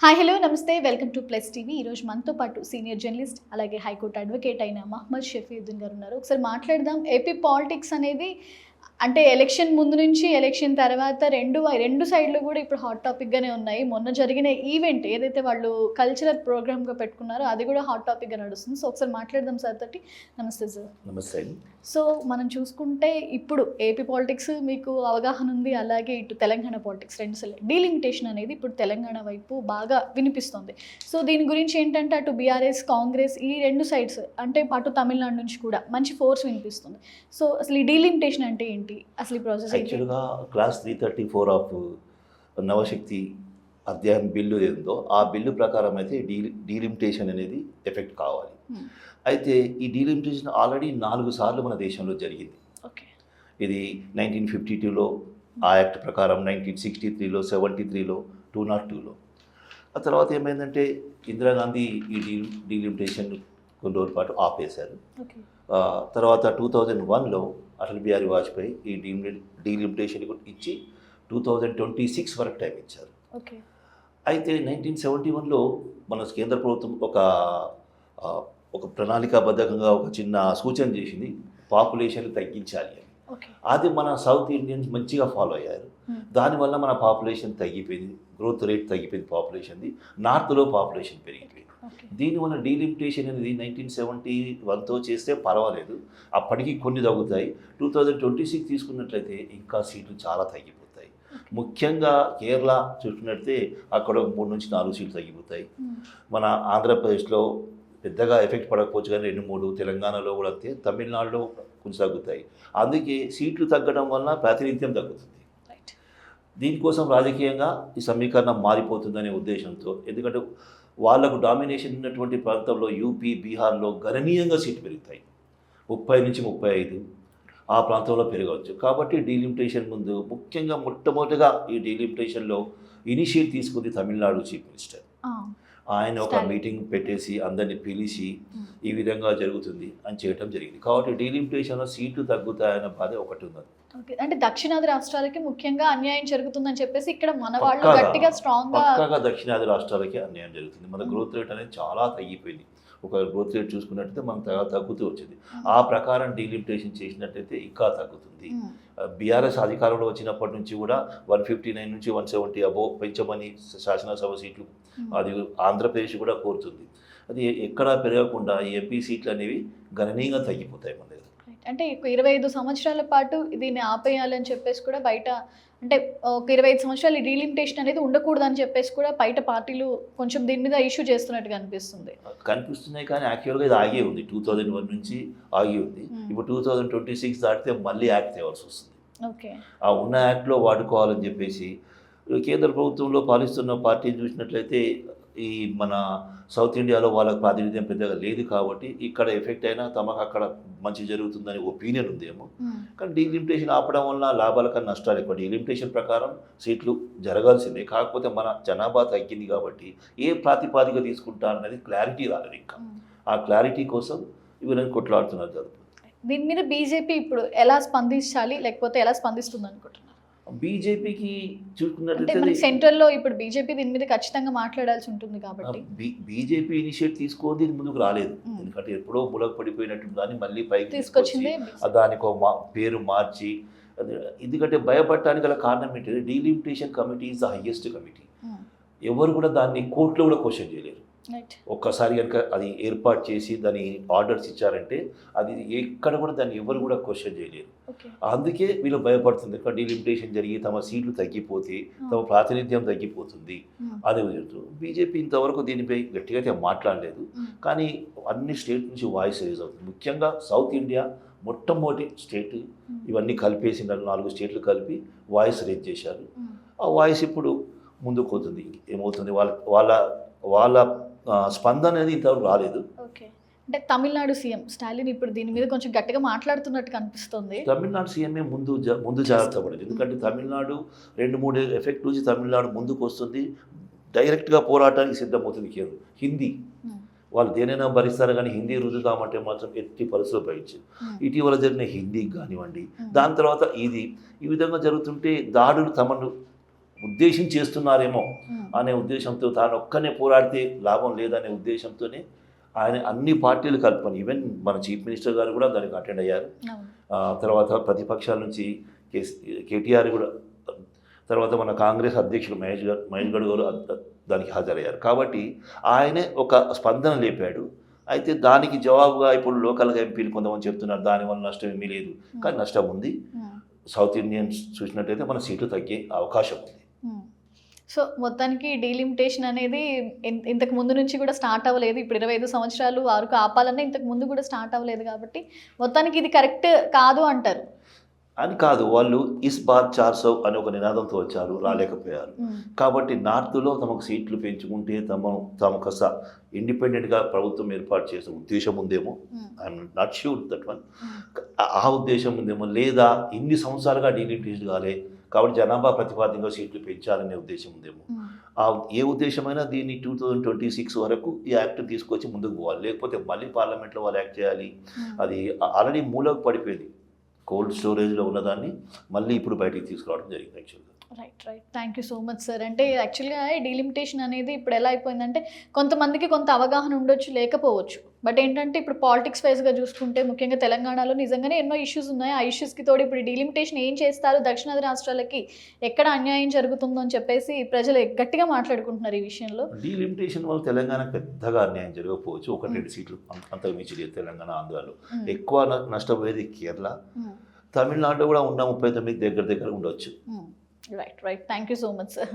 Hi hello నమస్తే welcome to plus TV. ఈరోజు మనతో పాటు సీనియర్ జర్నలిస్ట్ అలాగే హైకోర్టు అడ్వకేట్ అయిన మహమ్మద్ షఫీయుద్దీన్ గారు ఉన్నారు. ఒకసారి మాట్లాడదాం. ఏపీ పాలిటిక్స్ అనేది అంటే ఎలక్షన్ ముందు నుంచి ఎలక్షన్ తర్వాత రెండు సైడ్లు కూడా ఇప్పుడు హాట్ టాపిక్గానే ఉన్నాయి. మొన్న జరిగిన ఈవెంట్ ఏదైతే వాళ్ళు కల్చరల్ ప్రోగ్రామ్గా పెట్టుకున్నారో అది కూడా హాట్ టాపిక్గా నడుస్తుంది. సో ఒకసారి మాట్లాడదాం సార్ తోటి. నమస్తే సార్. నమస్తే. సో మనం చూసుకుంటే ఇప్పుడు ఏపీ పాలిటిక్స్ మీకు అవగాహన ఉంది, అలాగే ఇటు తెలంగాణ పాలిటిక్స్ రెండు సైడ్ డీలిమిటేషన్ అనేది ఇప్పుడు తెలంగాణ వైపు బాగా వినిపిస్తుంది. సో దీని గురించి ఏంటంటే అటు బీఆర్ఎస్ కాంగ్రెస్ ఈ రెండు సైడ్స్ అంటే అటు తమిళనాడు నుంచి కూడా మంచి ఫోర్స్ వినిపిస్తుంది. సో అసలు ఈ డీలిమిటేషన్ అంటే ఏంటి, అసలు ఈ ప్రాసెస్ యాక్చువల్గా క్లాస్ 334 ఆఫ్ నవశక్తి అధ్యాయం బిల్లు ఏందో ఆ బిల్లు ప్రకారం అయితే డీలిమిటేషన్ అనేది ఎఫెక్ట్ కావాలి. అయితే ఈ డీలిమిటేషన్ ఆల్రెడీ 4 సార్లు మన దేశంలో జరిగింది. ఇది 1952లో ఆ యాక్ట్ ప్రకారం, 1963లో, 73లో, 202లో. ఆ తర్వాత ఏమైందంటే ఇందిరాగాంధీ ఈ డీలిమిటేషన్ కొన్ని రోజుల పాటు ఆపేశారు. తర్వాత 2001లో అటల్ బిహారీ వాజ్పేయి ఈ డీలిమిటేషన్ ఇచ్చి 2026 వరకు టైం ఇచ్చారు. అయితే 1971లో మన కేంద్ర ప్రభుత్వం ఒక ప్రణాళికాబద్ధంగా ఒక చిన్న సూచన చేసింది, పాపులేషన్ తగ్గించాలి అని. అది మన సౌత్ ఇండియన్స్ మంచిగా ఫాలో అయ్యారు. దానివల్ల మన పాపులేషన్ తగ్గిపోయింది, గ్రోత్ రేట్ తగ్గిపోయింది పాపులేషన్ది. నార్త్లో పాపులేషన్ పెరిగిపోయింది. దీనివల్ల డీలిమిటేషన్ అనేది 1971తో చేస్తే పర్వాలేదు, అప్పటికి కొన్ని తగ్గుతాయి. 2026 తీసుకున్నట్లయితే ఇంకా సీట్లు చాలా తగ్గిపోతాయి. ముఖ్యంగా కేరళ చూసుకున్నట్లయితే అక్కడ 3 నుంచి 4 సీట్లు తగ్గిపోతాయి. మన ఆంధ్రప్రదేశ్లో పెద్దగా ఎఫెక్ట్ పడకపోవచ్చు కానీ 2-3, తెలంగాణలో కూడా అంతే, తమిళనాడులో కొంచెం తగ్గుతాయి. అందుకే సీట్లు తగ్గడం వల్ల ప్రాతినిధ్యం తగ్గుతుంది. దీనికోసం రాజకీయంగా ఈ సమీకరణం మారిపోతుందనే ఉద్దేశంతో, ఎందుకంటే వాళ్లకు డామినేషన్ ఉన్నటువంటి ప్రాంతంలో యూపీ, బీహార్లో గణనీయంగా సీట్లు పెరుగుతాయి, 30 నుంచి 35 ఆ ప్రాంతంలో పెరగవచ్చు. కాబట్టి డీలిమిటేషన్ ముందు ముఖ్యంగా మొట్టమొదటిగా ఈ డీలిమిటేషన్లో ఇనిషియేట్ తీసుకుంది తమిళనాడు చీఫ్ మినిస్టర్. ఆయన ఒక మీటింగ్ పెట్టేసి అందరినీ పిలిచి ఈ విధంగా జరుగుతుంది అని చేయడం జరిగింది. కాబట్టి డీలిమిటేషన్లో సీట్లు తగ్గుతాయన్న బాధ ఒకటి ఉన్నది. అంటే దక్షిణాది రాష్ట్రాలకి ముఖ్యంగా అన్యాయం జరుగుతుందని చెప్పేసి ఇక్కడ మన వాళ్ళు గట్టిగా పక్కాగా దక్షిణాది రాష్ట్రాలకి అన్యాయం జరుగుతుంది. మన గ్రోత్ రేట్ అనేది చాలా తగ్గిపోయింది. ఒక గ్రోత్ రేట్ చూసుకున్నట్టయితే మనం తగ్గుతూ వచ్చింది. ఆ ప్రకారం డీలిమిటేషన్ చేసినట్టయితే ఇంకా తగ్గుతుంది. బీఆర్ఎస్ అధికారంలో వచ్చినప్పటి నుంచి కూడా 159 నుంచి 170 అబోవ్ పెంచమని శాసనసభ సీట్లు అది ఆంధ్రప్రదేశ్ కూడా కోరుతుంది. అది ఎక్కడా పెరగకుండా ఈ ఎంపీ సీట్లు అనేవి గణనీయంగా తగ్గిపోతాయి మన దగ్గర. అంటే 25 సంవత్సరాల పాటు దీన్ని ఆపేయాలని చెప్పేసి కూడా బయట, అంటే ఒక 25 సంవత్సరాలు ఈ డీలిమిటేషన్ అనేది ఉండకూడదని చెప్పేసి కూడా బయట పార్టీలు కొంచెం దీని మీద ఇష్యూ చేస్తున్నట్టుగా కనిపిస్తున్నాయి. కానీ యాక్చువల్గా ఇది ఆగే ఉంది, 2001 నుంచి ఆగి ఉంది. ఇప్పుడు 2026 దాటితే మళ్ళీ యాక్ట్ తేవాల్సి వస్తుంది. ఆ ఉన్న యాక్ట్లో వాడుకోవాలని చెప్పేసి కేంద్ర ప్రభుత్వంలో పాలిస్తున్న పార్టీని చూసినట్లయితే ఈ మన సౌత్ ఇండియాలో వాళ్ళకి ప్రాతినిధ్యం పెద్దగా లేదు కాబట్టి ఇక్కడ ఎఫెక్ట్ అయినా తమకు అక్కడ మంచి జరుగుతుందని ఒపీనియన్ ఉందేమో. కానీ డీలిమిటేషన్ ఆపడం వల్ల లాభాల కన్నా నష్టాలు ఎక్కువ. డీలిమిటేషన్ ప్రకారం సీట్లు జరగాల్సిందే, కాకపోతే మన జనాభా తగ్గింది కాబట్టి ఏ ప్రాతిపాదిక తీసుకుంటారనేది క్లారిటీ రాలేదు. ఇంకా ఆ క్లారిటీ కోసం ఇవన్నీ కొట్లాడుతున్నారు జరుగుతుంది. దీని మీద బీజేపీ ఇప్పుడు ఎలా స్పందించాలి, లేకపోతే ఎలా స్పందిస్తుంది అనుకుంటున్నారు? బీజేపీకి చూసుకున్నట్లయితే సెంట్రల్లో ఇప్పుడు బీజేపీ దీని మీద ఖచ్చితంగా మాట్లాడాల్సి ఉంటుంది కాబట్టి బీజేపీ ఇనిషియేట్ తీసుకొని దీని ముందుకు రాలేదు. ఎందుకంటే ఎప్పుడో ములకు పడిపోయినట్టు దాన్ని మళ్ళీ పైకి తీసుకొచ్చింది, దానికి పేరు మార్చి. ఎందుకంటే భయపడటానికి గల కారణం ఏంటంటే delimitation committee is the highest committee. ఎవరు కూడా దాన్ని కోర్టులో కూడా క్వశ్చన్ చేయలేరు. ఒక్కసారి కనుక అది ఏర్పాటు చేసి దాని ఆర్డర్స్ ఇచ్చారంటే అది ఎక్కడ కూడా దాన్ని ఎవరు కూడా క్వశ్చన్ చేయలేరు. అందుకే వీళ్ళు భయపడుతుంది, డీలిమిటేషన్ జరిగి తమ సీట్లు తగ్గిపోతే తమ ప్రాతినిధ్యం తగ్గిపోతుంది అదే జరుగుతుంది. బీజేపీ ఇంతవరకు దీనిపై గట్టిగా అయితే మాట్లాడలేదు. కానీ అన్ని స్టేట్ నుంచి వాయిస్ రేజ్ అవుతుంది. ముఖ్యంగా సౌత్ ఇండియా మొట్టమొదటి స్టేట్ ఇవన్నీ కలిపేసి 4 స్టేట్లు కలిపి వాయిస్ రేజ్ చేశారు. ఆ వాయిస్ ఇప్పుడు ముందుకు పోతుంది. ఏమవుతుంది, వాళ్ళ స్పందన అనేది ఇంతవరకు రాలేదు. అంటే తమిళనాడు సీఎం స్టాలిన్ ఇప్పుడు దీని మీద కొంచెం గట్టిగా మాట్లాడుతున్నట్టు కనిపిస్తుంది. తమిళనాడు సీఎంఏ ముందు జాగ్రత్త పడింది. ఎందుకంటే తమిళనాడు 2-3 ఎఫెక్ట్ నుంచి తమిళనాడు ముందుకు వస్తుంది, డైరెక్ట్గా పోరాటానికి సిద్ధమవుతుంది. హిందీ వాళ్ళు దేనైనా భరిస్తారు, కానీ హిందీ రుజుదామంటే మాత్రం ఎట్టి పరిస్థితులు భరించింది. ఇటీవల జరిగిన హిందీకి కానివ్వండి, దాని తర్వాత ఈ విధంగా జరుగుతుంటే దాడులు తమను ఉద్దేశం చేస్తున్నారేమో అనే ఉద్దేశంతో తాను ఒక్కనే పోరాడితే లాభం లేదనే ఉద్దేశంతోనే ఆయన అన్ని పార్టీలు కలుపుకొని ఈవెన్ మన చీఫ్ మినిస్టర్ గారు కూడా దానికి అటెండ్ అయ్యారు. తర్వాత ప్రతిపక్షాల నుంచి కేటీఆర్ కూడా, తర్వాత మన కాంగ్రెస్ అధ్యక్షుడు మహేష్ గౌడ్ గారు దానికి హాజరయ్యారు. కాబట్టి ఆయనే ఒక స్పందన లేపాడు. అయితే దానికి జవాబుగా ఇప్పుడు లోకల్గా ఎంపీలు కొంతమంది చెప్తున్నారు దానివల్ల నష్టం ఏమీ లేదు, కానీ నష్టం ఉంది. సౌత్ ఇండియన్స్ చూసినట్టయితే మన సీట్లు తగ్గే అవకాశం ఉంది. సో మొత్తానికి డీలిమిటేషన్ అనేది ఇంతకు ముందు నుంచి కూడా స్టార్ట్ అవ్వలేదు. ఇప్పుడు 25 సంవత్సరాలు వరకు ఆపాలన్నా ఇంతకు ముందు కూడా స్టార్ట్ అవ్వలేదు కాబట్టి మొత్తానికి ఇది కరెక్ట్ కాదు అంటారు. అని కాదు, వాళ్ళు ఇస్ బార్ 400 అనే ఒక నినాదంతో వచ్చారు, రాలేకపోయారు. కాబట్టి నార్త్లో తమకు సీట్లు పెంచుకుంటే తమ కాస్త ఇండిపెండెంట్గా ప్రభుత్వం ఏర్పాటు చేసే ఉద్దేశం ఉందేమో. I'm not sure that one. ఆ ఉద్దేశం ఉందేమో, లేదా ఇన్ని సంవత్సరాలుగా డీలిమిటేషన్ కాలే కాబట్టి జనాభా ప్రతిపాదనగా సీట్లు పెంచాలనే ఉద్దేశం ఉందేమో. ఏ ఉద్దేశమైనా దీన్ని 2026 వరకు ఈ యాక్ట్ తీసుకొచ్చి ముందుకు పోవాలి, లేకపోతే మళ్ళీ పార్లమెంట్లో వాళ్ళు యాక్ట్ చేయాలి. అది ఆల్రెడీ మూలకు పడిపోయింది, కోల్డ్ స్టోరేజ్లో ఉన్నదాన్ని మళ్ళీ ఇప్పుడు బయటికి తీసుకురావడం జరిగింది యాక్చువల్గా. Right. Thank you so much sir. అంటే యాక్చువల్గా డీలిమిటేషన్ అనేది ఇప్పుడు ఎలా అయిపోయిందంటే కొంతమందికి కొంత అవగాహన ఉండొచ్చు, లేకపోవచ్చు. బట్ ఏంటంటే ఇప్పుడు పాలిటిక్స్ వైజ్గా చూసుకుంటే ముఖ్యంగా తెలంగాణలో నిజంగానే ఎన్నో ఇష్యూస్ ఉన్నాయి. ఆ ఇష్యూస్కి తోడు ఇప్పుడు డీలిమిటేషన్ ఏం చేస్తారు, దక్షిణాది రాష్ట్రాలకి ఎక్కడ అన్యాయం జరుగుతుందో అని చెప్పేసి ప్రజలు గట్టిగా మాట్లాడుకుంటున్నారు ఈ విషయంలో. డీలిమిటేషన్ వల్ల తెలంగాణకు పెద్దగా అన్యాయం జరగకపోవచ్చు, 1-2 సీట్లు అంతకు మించి లేదు తెలంగాణ, ఆంధ్రాలో. ఎక్కువ నష్టపోయేది కేరళ, తమిళనాడులో కూడా ఉన్న 39 దగ్గర ఉండొచ్చు. Right. Thank you so much sir.